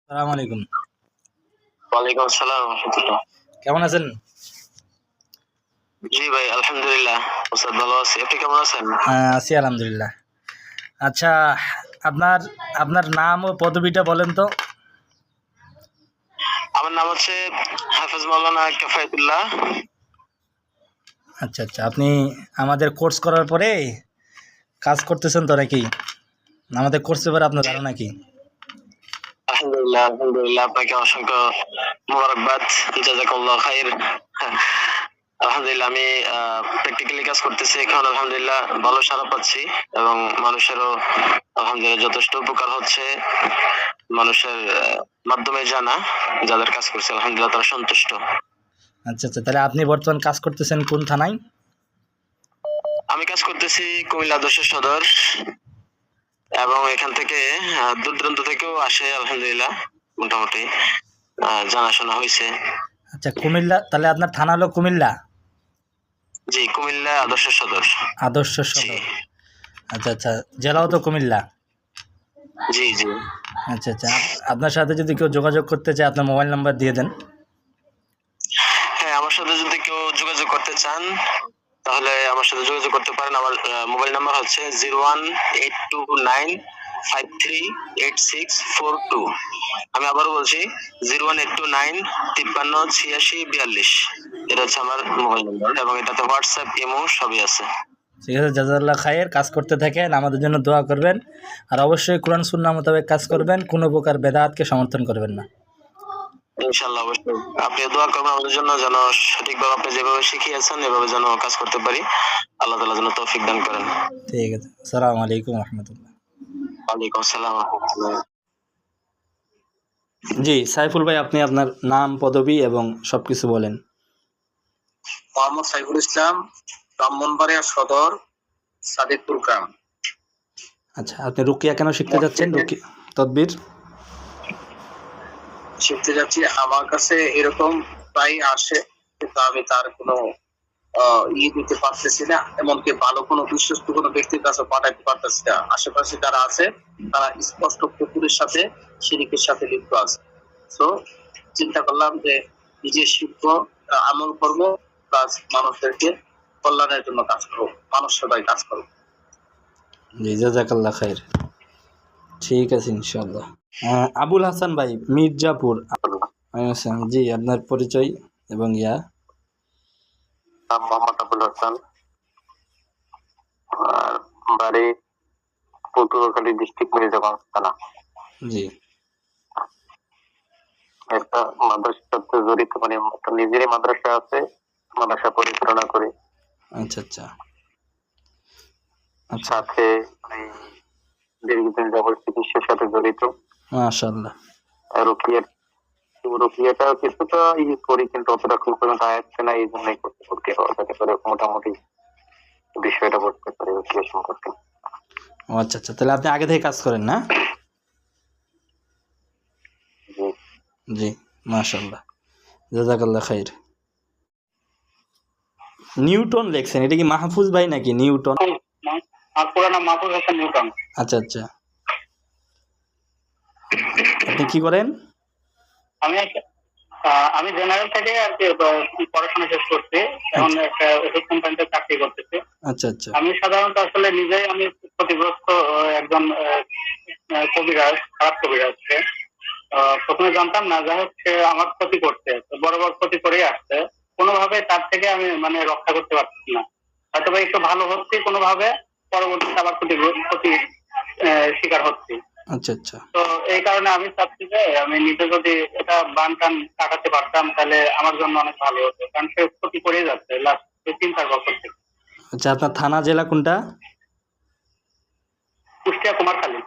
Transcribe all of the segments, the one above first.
আসসালামু আলাইকুম। ওয়ালাইকুম আসসালাম রহমতুল্লাহ। কেমন আছেন? জি ভাই, আলহামদুলিল্লাহ। ওস্তাদ ভালো আছি। আপনি কেমন আছেন? আছি আলহামদুলিল্লাহ। আচ্ছা, আপনার আপনার নাম ও পদবিটা বলেন তো? আমার নাম হচ্ছে হাফেজ মাওলানা কিফায়েতুল্লাহ। আচ্ছা, আচ্ছা। আপনি আমাদের কোর্স করার পরে কাজ করতেছেন তো নাকি? আমাদের কোর্স ব্যাপারে আপনার জি, ধারণা কি? আলহামদুলিল্লাহ, আলহামদুলিল্লাহ। আপনাকে অসংখ্য মোবারকবাদ। জাযাকাল্লাহ খাইর। আলহামদুলিল্লাহ, আমি প্র্যাকটিক্যালি কাজ করতেছি এখন। আলহামদুলিল্লাহ, ভালো সাড়া পাচ্ছি এবং মানুষেরও আলহামদুলিল্লাহ যথেষ্ট উপকার হচ্ছে। মানুষের মাধ্যমে জানা যাদের কাজ করছে আলহামদুলিল্লাহ তারা সন্তুষ্ট। আচ্ছা, আচ্ছা। তাহলে আপনি বর্তমান কাজ করতেছেন কোন থানায়? আমি কাজ করতেছি কুমিল্লা আদর্শ সদর এবং এখান থেকে দূর দূরান্ত থেকেও আসে আলহামদুলিল্লাহ। মোটামুটি জানাশোনা হয়েছে। আচ্ছা, কুমিল্লা। তাহলে আপনার থানা হলো কুমিল্লা? জি, কুমিল্লা আদর্শ সদর। আদর্শ জি, সদর। আচ্ছা, আচ্ছা। জেলাও তো কুমিল্লা? জি, জি। আচ্ছা, আচ্ছা। আপনার সাথে যদি কেউ যোগাযোগ করতে চায় আপনার মোবাইল নাম্বার দিয়ে দেন। হ্যাঁ, আমার সাথে যদি কেউ যোগাযোগ করতে চান তাহলে আমার সাথে যোগাযোগ করতে পারেন। আমার মোবাইল নাম্বার হচ্ছে 0182953864 আমি আবারও বলছি 018295538642। এটা হচ্ছে আমার মোবাইল নাম্বার এবং এটাতে হোয়াটসঅ্যাপ ইমো সবই আছে। ঠিক আছে, জাজাল্লাহ খায়ের। কাজ করতে থাকেন, আমাদের জন্য দোয়া করবেন। আর অবশ্যই কোরআন সুন্নাহ মোতাবেক কাজ করবেন, কোনো প্রকার বেদাতকে সমর্থন করবেন না। ইনশাআল্লাহ, অবশ্যই আপনি দোয়া করবেন আমাদের জন্য, যেন সঠিকভাবে আপনি যেভাবে শিখিয়েছেন এভাবে যেন কাজ করতে পারি। আল্লাহ তাআলা যেন তৌফিক দান করেন। ঠিক আছে। আসসালামু আলাইকুম রহমতুল্লাহ। ওয়ালাইকুম আসসালাম ওয়া রাহমাতুল্লাহ। জি, সাইফুল ভাই, আপনি আপনার নাম, পদবি এবং সব কিছু বলেন। মোহাম্মদ সাইফুল ইসলাম, ব্রাহ্মণবাড়িয়া সদর, সাদিকপুর গ্রাম। আচ্ছা, আপনি রুকিয়া কেন শিখতে যাচ্ছেন? রুকিয়া তদবির শিখতে যাচ্ছি। আমার কাছে এরকম প্রায় আসে, কিন্তু আমি তার কোনো দিতে পারতেছি না। এমনকি ভালো কোনো বিশ্বস্ত কোনো ব্যক্তির কাছে পাঠাইতে পারতেছি না। আশেপাশে যারা আছে তারা স্পষ্ট কুকুরের সাথে শিরিকের সাথে লিপ্ত আছে। তো চিন্তা করলাম যে নিজে শিখব, আমল করব, প্লাস মানুষদেরকে কল্যাণের জন্য কাজ করবো, মানুষ সেবায় কাজ করবো। জি, জাজাকাল্লাহ খাইর। ঠিক আছে, ইনশাআল্লাহ। আবুল হাসান ভাই, মির্জাপুর। আচ্ছা, জি, আপনার পরিচয় এবং নাম মোহাম্মদ আবুল হাসান, আর বাড়ি পটুয়াখালী ডিস্ট্রিক্ট, মির্জাগঞ্জ থানা। জি। একটা মাদ্রাসার সাথে জড়িত, মানে একটা নিজেরই মাদ্রাসা আছে, মাদ্রাসা পরিচালনা করি। আচ্ছা, আচ্ছা। আচ্ছা, সাথে মানে দীর্ঘদিন যাবত চিকিৎসার সাথে জড়িত। মাশাআল্লাহ। রুকিয়াটা কিছুটা করি, কিন্তু অতটা খুব পর্যন্ত আয়াচ্ছে না, এই জন্যই করতে হবে যাতে করে মোটামুটি বিষয়টা বুঝতে পারি রুকিয়া সম্পর্কে। ও আচ্ছা, আচ্ছা। তাহলে আপনি আগে থেকে কাজ করেন না? জি, জি, মাশাআল্লাহ। জাযাকাল্লাহ খাইর। নিউটন লেখছেন, এটা কি মাহফুজ ভাই নাকি নিউটন? আর পুরো নাম মাহফুজ হাসান নিউটন। আচ্ছা, আচ্ছা। আপনি কি করেন? আমি আমি জেনারেল থেকে আর কি পড়াশোনা শেষ করছি। এখন একটা ওষুধ কোম্পানিতে চাকরি করতেছি। আচ্ছা, আচ্ছা। আমি সাধারণত আসলে নিজেই আমি ক্ষতিগ্রস্ত একজন কবিরাজ, খারাপ কবিরাজ সে। প্রথমে জানতাম না, যাই হোক সে আমার ক্ষতি করছে, বড় বড় ক্ষতি করেই আসছে। কোনোভাবে তার থেকে আমি মানে রক্ষা করতে পারছি না। হয়তো বা একটু ভালো হচ্ছে কোনোভাবে, পরবর্তীতে আবার ক্ষতি শিকার হচ্ছি। আচ্ছা, আচ্ছা। তো এই কারণে আমি চাচ্ছি যে আমি নিজে যদি এটা বান টান কাটাতে পারতাম তাহলে আমার জন্য অনেক ভালো হতো, কারণ সে ক্ষতি করেই যাচ্ছে লাস্ট 3-4 বছর থেকে। আচ্ছা, আপনার থানা জেলা কোনটা? কুষ্টিয়া কুমারখালী।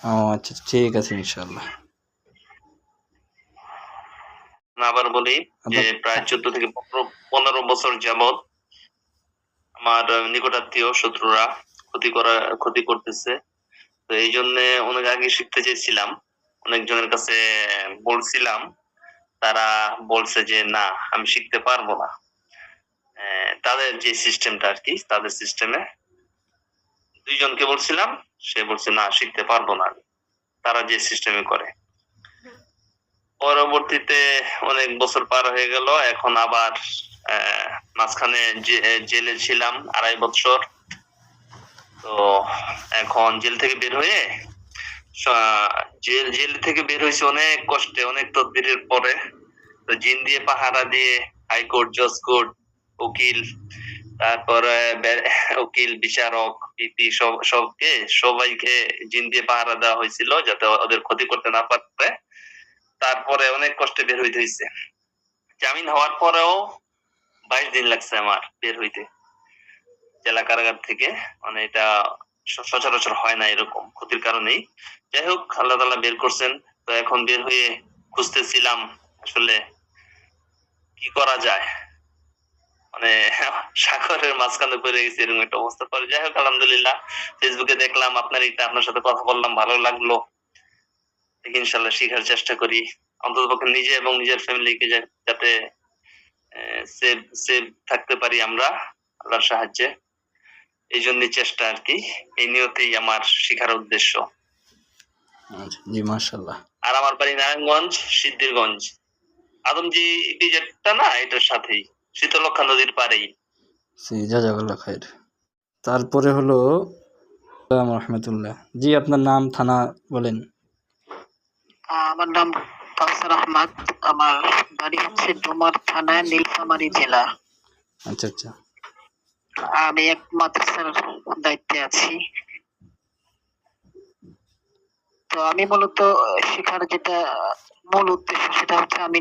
ও আচ্ছা, ঠিক আছে, ইনশাআল্লাহ। আবার বলি যে প্রায় 14 থেকে 15 বছর যাবত আমার নিকটাত্মীয় শত্রুরা ক্ষতি করতেছে। তো এই জন্য অনেক আগে শিখতে চেয়েছিলাম, অনেকজনের কাছে বলছিলাম, তারা বলছে যে না, আমি শিখতে পারবো না। তাদের যে সিস্টেমটা আর কি, তাদের সিস্টেমে 2 জনকে বলছিলাম, সে বলছে না, শিখতে পারবো না আমি, তারা যে সিস্টেমে করে। পরবর্তীতে অনেক বছর পার হয়ে গেল, এখন আবার মাঝখানে জেলে ছিলাম 2.5 বছর। তো এখন জেল থেকে বের হয়ে জেল থেকে বের হয়েছে অনেক কষ্টে, অনেক তদবিরের পরে। তো জিন দিয়ে পাহারা দিয়ে হাইকোর্ট, জজ কোর্ট, উকিল, তারপরে উকিল, বিচারক, পিপি সবাইকে জিন দিয়ে পাহারা দেওয়া হয়েছিল যাতে ওদের ক্ষতি করতে না পারে। তারপরে অনেক কষ্টে বের হইতে হয়েছে। জামিন হওয়ার পরেও 22 দিন লাগছে আমার বের হইতে জেলা কারাগার থেকে। মানে এটা সচরাচর হয় না এরকম ক্ষতির কারণেই। যাই হোক, আল্লাহ তাআলা বের করছেন। তো এখন বের হয়ে খুঁজতেছিলাম আসলে কি করা যায়, মানে সাগরের মাঝখানে পড়ে গেছে এরকম একটা অবস্থা পরে। যাই হোক, আলহামদুলিল্লাহ ফেসবুকে দেখলাম আপনার সাথে কথা বললাম, ভালো লাগলো। ইনশাল্লাহ শিখার চেষ্টা করি, অন্ততপক্ষে নিজে এবং নিজের ফ্যামিলিকে যাতে সেভ সেভ থাকতে পারি আমরা আল্লাহর সাহায্যে। এই জন্য চেষ্টা আর কি, এই নিয়তেই আমার শিখার উদ্দেশ্য। আচ্ছা, জি মাশাআল্লাহ। আর আমার বাড়ি নারায়ণগঞ্জ, সিদ্ধিরগঞ্জ। আদমজি যেটা না, এটার সাথেই, শীতলক্ষা নদীর পাড়েই। জি, জাযাকাল্লাহ খাইর। তারপরে হলো আসসালামু রহমতুল্লাহ। জি, আপনার নাম, থানা বলেন। আমার নাম কাউসার আহমদ। আমার বাড়ি হচ্ছে ডোমার থানা, নীলফামারী জেলা। আচ্ছা আচ্ছা। আমি এক মাদ্রাসার দায়িত্বে আছি। তো আমি মূলত শেখার যেটা মূল উদ্দেশ্য সেটা হচ্ছে আমি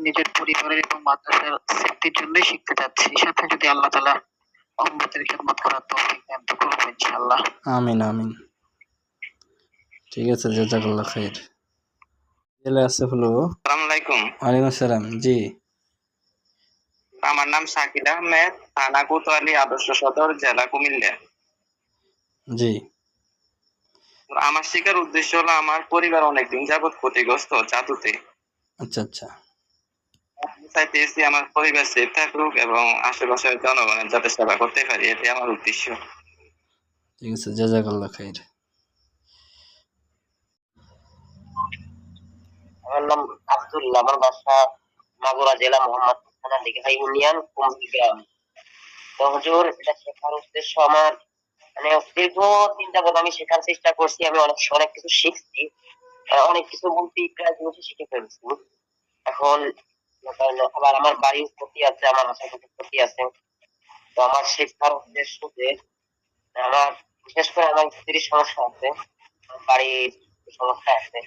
নিজের পরিবারের এবং মাদ্রাসার সেফটির জন্যই শিখতে চাচ্ছি। সাথে যদি আল্লাহ তাআলা উম্মতের খিদমত করার তৌফিক দেন তো করব ইনশাআল্লাহ। আমিন আমিন। ঠিক আছে, জাযাকাল্লাহ খাইর। জেলে আছে হলো। আসসালামু আলাইকুম। ওয়ালাইকুম আসসালাম। জি, আমার নাম শাকিল আহমেদ, থানা কোতোয়ালি, আদর্শ সদর, জেলা কুমিল্লা। জি আমার শিকার উদ্দেশ্য হলো আমার পরিবার অনেকদিন যাবৎ ক্ষতিগ্রস্ত জাদুতে। আচ্ছা আচ্ছা। আমি চাইতেছি আমার পরিবার সেফ থাকুক এবং আশেপাশের জনগণের যাতে সেবা করতে পারি, এটাই আমার উদ্দেশ্য। ঠিক আছে, জাযাকাল্লাহ খাইর। আমার নাম আব্দুল্লাহ। আমার বাসা মাগুরা জেলা, মোহাম্মদপুর থানা, দিঘাই ইউনিয়ন, কুমরি গ্রাম। তো হুজুর, এটা শেখার উদ্দেশ্য আমার মানে দীর্ঘ চিন্তা আমি শেখার চেষ্টা করছি। আমি অনেক অনেক কিছু শিখছি, অনেক কিছু বলতে প্রায় জিনিস শিখে ফেলছি। এখন আবার আমার বাড়ির ক্ষতি আছে, আমার আশেপাশে ক্ষতি আছে। তো আমার শেখার উদ্দেশ্য যে আমার বিশেষ করে আমার স্ত্রীর সমস্যা আছে, আমার বাড়ির সমস্যা আছে।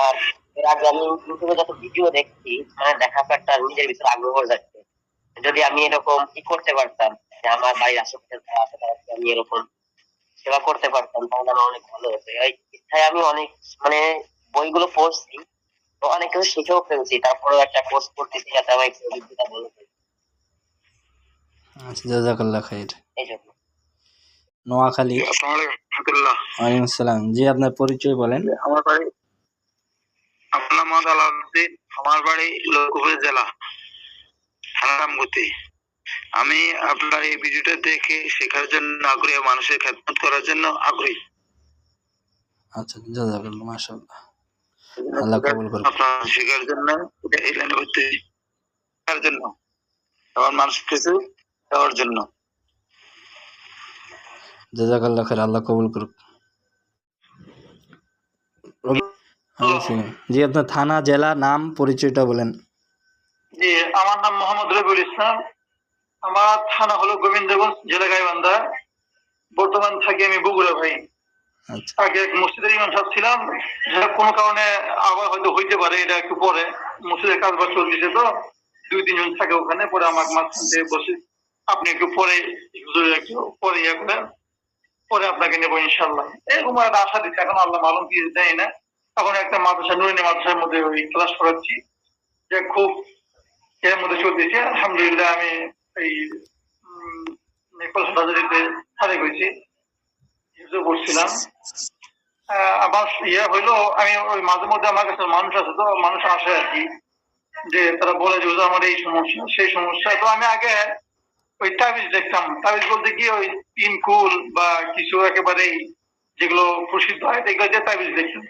আর এর আগে আমি ইউটিউবে যত ভিডিও দেখছি, মানে দেখার পর একটা নিজের ভিতরে আগ্রহ যাচ্ছে। যদি আমি এরকম কি করতে পারতাম যে আমার বাড়ির আশেপাশে যারা আছে তাদেরকে আমি এরকম সেবা করতে পারতাম, তাহলে আমার অনেক ভালো হতো। এই ইচ্ছায় আমি অনেক মানে বইগুলো পড়ছি, তো অনেক কিছু শিখেও ফেলছি। তারপরেও একটা কোর্স করতেছি যাতে আমার একটু অভিজ্ঞতা ভালো হয়, আচ্ছা, জাযাকাল্লাহ খাইর। এই জন্য। নোয়াখালী। আসসালামু আলাইকুম রহমতুল্লাহ। ওয়ালাইকুম আসসালাম। জি, আপনার পরিচয় বলেন। আমার বাড়ি, আমার নাম মোহাম্মদ আলাউদ্দিন। আমার বাড়ি লক্ষ্মীপুর জেলা, থানা রামগতি। আমি আপনার এই ভিডিওটা দেখে শেখার জন্য আগ্রহী, মানুষের খেদমত করার জন্য আগ্রহী। আচ্ছা, জাযাকাল্লাহ, মাশাআল্লাহ। আল্লাহ কবুল করুক। আপনার শেখার জন্য এই লাইনে ভর্তি শেখার জন্য এবং মানুষ কিছু দেওয়ার জন্য। জাযাকাল্লাহ খাইর, আল্লাহ কবুল করুক। জি, আপনার থানা, জেলা, নাম, পরিচয়টা বলেন। জি, আমার নাম মোহাম্মদ রবিউল ইসলাম। আমার থানা হলো গোবিন্দগঞ্জ, জেলা গাইবান্ধা। বর্তমান থাকি আমি বগুড়া ভাই। আচ্ছা আগে এক মসজিদের ইমাম সাহেব ছিলাম, যেটা কোনো কারণে আবার হয়তো হইতে পারে, এটা একটু পরে মসজিদের কাজবাজ চলতেছে, তো 2-3 জন থাকে ওখানে। পরে আমার মাঝখান থেকে বসে আপনি একটু পরে একটু পরে ইয়ে করেন, পরে আপনাকে নেবো ইনশাল্লাহ, এরকম একটা আশা দিচ্ছে। এখন আল্লাহ মালুম কি দেয় না। এখন একটা মাদ্রাসা, নুরানি মাদ্রাসার মধ্যে ওই ক্লাস করাচ্ছি, যে খুব এর মধ্যে চলতেছে। আলহামদুলিল্লাহ আমি এই নেপাল হাজারিতে সারেক হয়েছি, বলছিলাম। আমার ইয়ে হইলো, আমি ওই মাঝে মধ্যে আমার কাছে মানুষ আছে, তো মানুষ আসে আর কি, যে তারা বলে যে আমার এই সমস্যা সেই সমস্যা। তো আমি আগে ওই তাবিজ দেখতাম। তাবিজ বলতে কি, ওই পিনকুল বা কিছু একেবারেই যেগুলো প্রসিদ্ধ হয় এগুলো দিয়ে তাবিজ দেখতাম।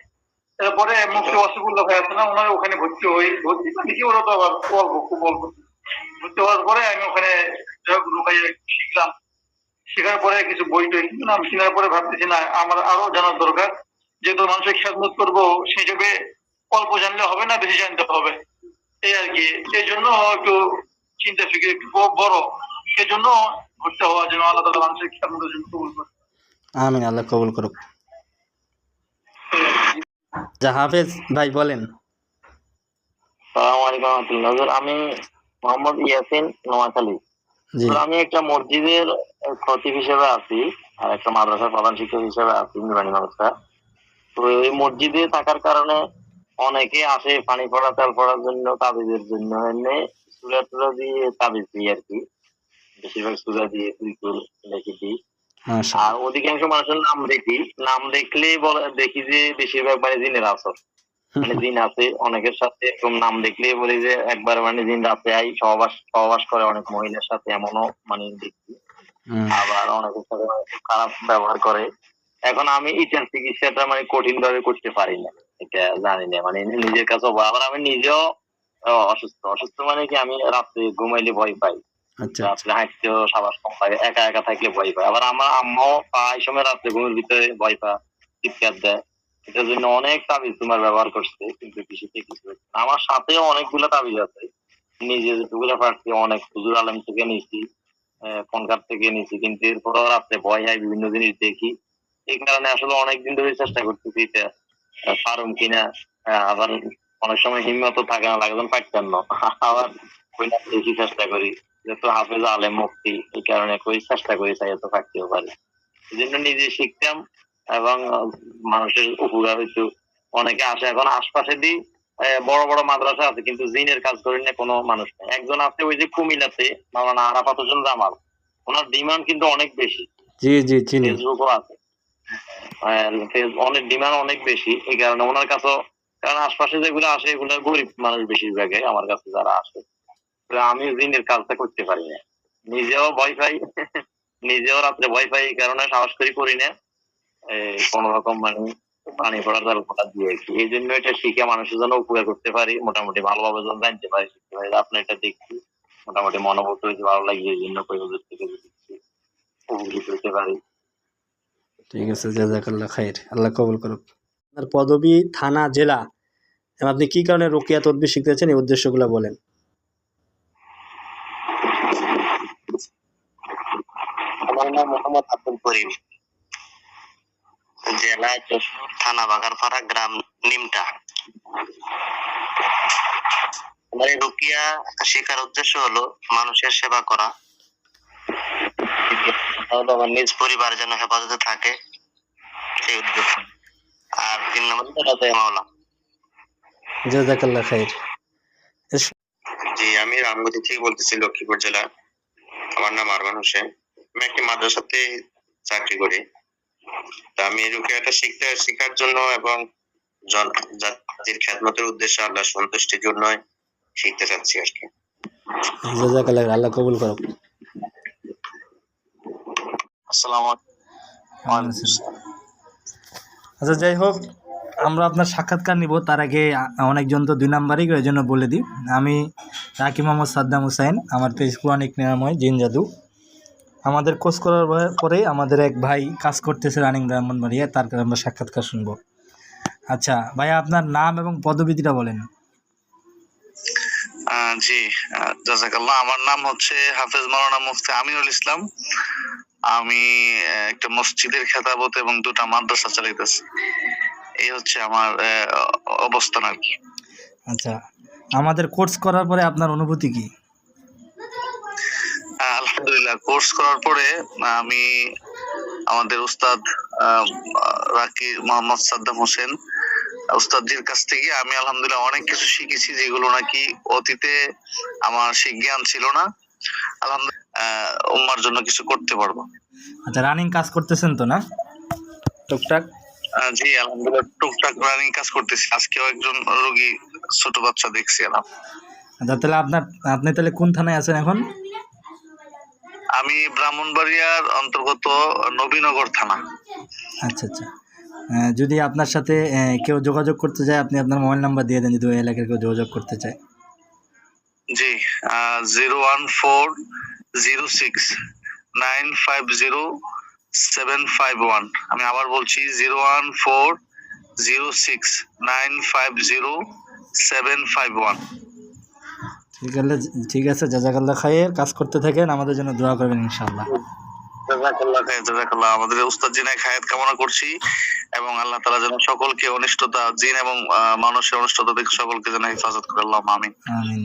এরপরে মুফতি ওয়াসিফুল্লাহ ভাই আছে না, ওনার ওখানে ভর্তি হই, ভর্তি মানে কি ওরা তো আবার অল্প, খুব অল্প। ভর্তি হওয়ার পরে আমি ওখানে রুকাইয়া শিখলাম। শেখার পরে কিছু বই টই কিনলাম, কেনার পরে ভাবতেছি না আমার আরো জানার দরকার, যেহেতু মানুষের খেদমত করবো সেই হিসেবে অল্প জানলে হবে না, বেশি জানতে হবে, এই আর কি। এই জন্য একটু চিন্তা ফিকির একটু বড়, সেই জন্য ভর্তি হওয়া যেন আল্লাহ তাআলা মানুষের খেদমতের জন্য কবুল করে। আমিন, আল্লাহ কবুল করুক। যা হাফেজ ভাই বলেন। আসসালামু আলাইকুম রহমতুল্লাহ। হুজুর, আমি মোহাম্মদ ইয়াসিন নোয়াখালী। জি হুজুর, আমি একটা মসজিদের খতিব হিসেবে আছি আর একটা মাদ্রাসার প্রধান শিক্ষক হিসেবে আছি নুরানি মাদ্রাসা। তো এই মসজিদে থাকার কারণে অনেকে আসে পানি পড়া তেল পড়ার জন্য, তাবিজের জন্য। এমনি চুলা টুলা দিয়ে তাবিজ দিই আর কি, বেশিরভাগ চুলা দিয়ে তুইকুল লিখে দিই। আর মাশাআল্লাহ। অধিকাংশ মানুষের নাম দেখি, নাম দেখলেই দেখি যে বেশিরভাগ মানে জিনের আসর, মানে জিন আছে অনেকের সাথে। এরকম নাম দেখলেই বলি যে একবার মানে জিন রাতে আই সহবাস করে অনেক মহিলার সাথে, এমনও মানে দেখি। আবার অনেকের সাথে মানে খুব খারাপ ব্যবহার করে। এখন আমি এটার চিকিৎসাটা মানে কঠিন ভাবে করতে পারি না, এটা জানি না, মানে নিজের কাছে আবার আমি নিজেও অসুস্থ মানে কি আমি রাত্রে ঘুমাইলে ভয় পাই, আচ্ছা রাত্রে হাঁটতেও সাবাস কম লাগে, একা একা থাকলে ভয় পায়। আবার আমার আম্মাও প্রায় সময় রাত্রে ঘুমের ভিতরে ভয় পায়, চিৎকার দেয়। এটার জন্য অনেক তাবিজ তোমার ব্যবহার করছে, কিন্তু কিছুতে কিছু হচ্ছে না। আমার সাথেও অনেকগুলো তাবিজ আছে, নিজে যেগুলো পারছি অনেক হুজুর আলম থেকে নিয়েছি, ফোনকার থেকে নিয়েছি, কিন্তু এরপরও রাত্রে ভয় হয়, বিভিন্ন জিনিস দেখি। এই কারণে আসলে অনেকদিন ধরে চেষ্টা করতেছি এটা পারুম কিনা। আবার অনেক সময় হিম্মত থাকে না, লাগে যখন পারতাম না, আবার বেশি চেষ্টা করি, যেহেতু হাফেজ আলেম মুফতি, এই কারণে কই চেষ্টা করি চাই এত থাকতেও পারি। এই জন্য নিজে শিখতাম এবং মানুষের উপকার হইতো। অনেকে আসে, এখন আশপাশে দিই বড় বড় মাদ্রাসা আছে, কিন্তু জিনের কাজ করেন না কোনো মানুষ নেই। একজন আছে ওই যে কুমিল্লাতে, মাওলানা আরাফাত হোসেন জামাল, ওনার ডিমান্ড কিন্তু অনেক বেশি, জি জি চিনি। ফেসবুকও আছে, অনেক ডিমান্ড অনেক বেশি। এই কারণে ওনার কাছেও, কারণ আশপাশে যেগুলো আসে এগুলো গরিব মানুষ বেশিরভাগই আমার কাছে যারা আসে। আমি জিনের কাজটা করতে পারি না, নিজেও ভয় পাই, নিজেও রাত্রে ভয় পাই, এই কারণে সাহস করি না কোন রকম মানে পানি পড়ার গল্পটা দিয়ে আর কি। এই জন্য এটা শিখে মানুষের জন্য উপকার করতে পারি, মোটামুটি ভালোভাবে যেন জানতে পারি, শিখতে পারি। আপনার এটা দেখছি মোটামুটি মনোভূত হয়েছে, ভালো লাগে, এই জন্য পরিবেশ থেকে দেখছি উপকৃত হতে পারি। ঠিক আছে, জাযাকাল্লাহ খাইর, আল্লাহ কবুল করুক। আপনার পদবি, থানা, জেলা এবং আপনি কি কারণে রুকিয়া তদবির শিখতেছেন, এই উদ্দেশ্যগুলো বলেন। আমার নাম মোহাম্মদ আব্দুল করিম, জেলা যশোর, থানা বাগারপাড়া, গ্রাম নিমটা। আমার এই রুকিয়া শেখার উদ্দেশ্য হলো মানুষের সেবা করা, তাহলে আমার নিজ পরিবার যেন হেফাজতে থাকে, সেই উদ্দেশ্য। আর 3 নম্বর মাওলা। জাযাকাল্লাহ খাইর। জি, আমি রামগতি থেকে বলতেছি, লক্ষ্মীপুর জেলা। আমার নাম আরমান হোসেন। আমি একটি মাদ্রাসাতে চাকরি করি। তা আমি রুকিয়াটা শেখার জন্য এবং জাতির খেদমতের উদ্দেশ্যে আল্লাহ সন্তুষ্টির জন্য শিখতে চাচ্ছি আর কি। জাযাকাল্লাহ, আল্লাহ কবুল করুক। আসসালামু আচ্ছা, যাই হোক, আমরা আপনার সাক্ষাৎকার নিব, তার আগে অনেকজন তো 2 নাম্বারই, এই জন্য বলে দিই। আমি রাকি মোহাম্মদ সাদ্দাম হুসাইন, আমার পেজ কোরআনিক নিরাময় জিন জাদু। আমাদের কোর্স করার পরে আমাদের এক ভাই কাজ করতেছে রানিং ব্রাহ্মণবাড়িয়া, তার কাছে আমরা সাক্ষাৎকার শুনবো। আচ্ছা ভাইয়া, আপনার নাম এবং পদবিটা বলেন। জি, জাযাকাল্লাহ। আমার নাম হচ্ছে হাফেজ মাওলানা মুফতি আমিনুল ইসলাম। আমি একটা মসজিদের খেতাবত এবং 2টা মাদ্রাসা চালাইতেছি। এই হচ্ছে আমার অবস্থান আর কি। আচ্ছা, আমাদের কোর্স করার পরে আপনার অনুভূতি কি? আলহামদুলিল্লাহ, কোর্স করার পরে আমি আমাদের উস্তাদ রাকি মোহাম্মদ সাদ্দাম হোসেন উস্তাদজির কাছ থেকে আমি আলহামদুলিল্লাহ অনেক কিছু শিখেছি, যেগুলো নাকি অতীতে আমার সেই জ্ঞান ছিল না। আলহামদুলিল্লাহ উম্মার জন্য কিছু করতে পারবো। আচ্ছা, রানিং কাজ করতেছেন তো না টুকটাক? জি আলহামদুলিল্লাহ, টুকটাক রানিং কাজ করতেছি। আজকেও একজন রোগী, ছোট বাচ্চা দেখছি। আচ্ছা, তাহলে আপনি তাহলে কোন থানায় আছেন এখন? আমি ব্রাহ্মণবাড়িয়ার অন্তর্গত নবীনগর থানা। আচ্ছা আচ্ছা, যদি আপনার সাথে কেউ যোগাযোগ করতে চায়, আপনি আপনার মোবাইল নাম্বার দিয়ে দেন যদি ওই এলাকার কেউ যোগাযোগ করতে চায়। জি 01406950751। আমি আবার বলছি 01406950751। ঠিক আছে, জাজাকাল্লাহ খায়ের, কাজ করতে থাকেন, আমাদের জন্য দোয়া করবেন ইনশাআল্লাহ। জাযাকাল্লাহ। আমাদের উস্তাদ জিনাক হায়াত কামনা করছি এবং আল্লাহ তাআলা যেন সকলকে অনিষ্টতা, জিন এবং মানুষের অনিষ্টতা থেকে সকলকে যেন হেফাজত করে, আল্লাহুম্মা আমিন। আমিন।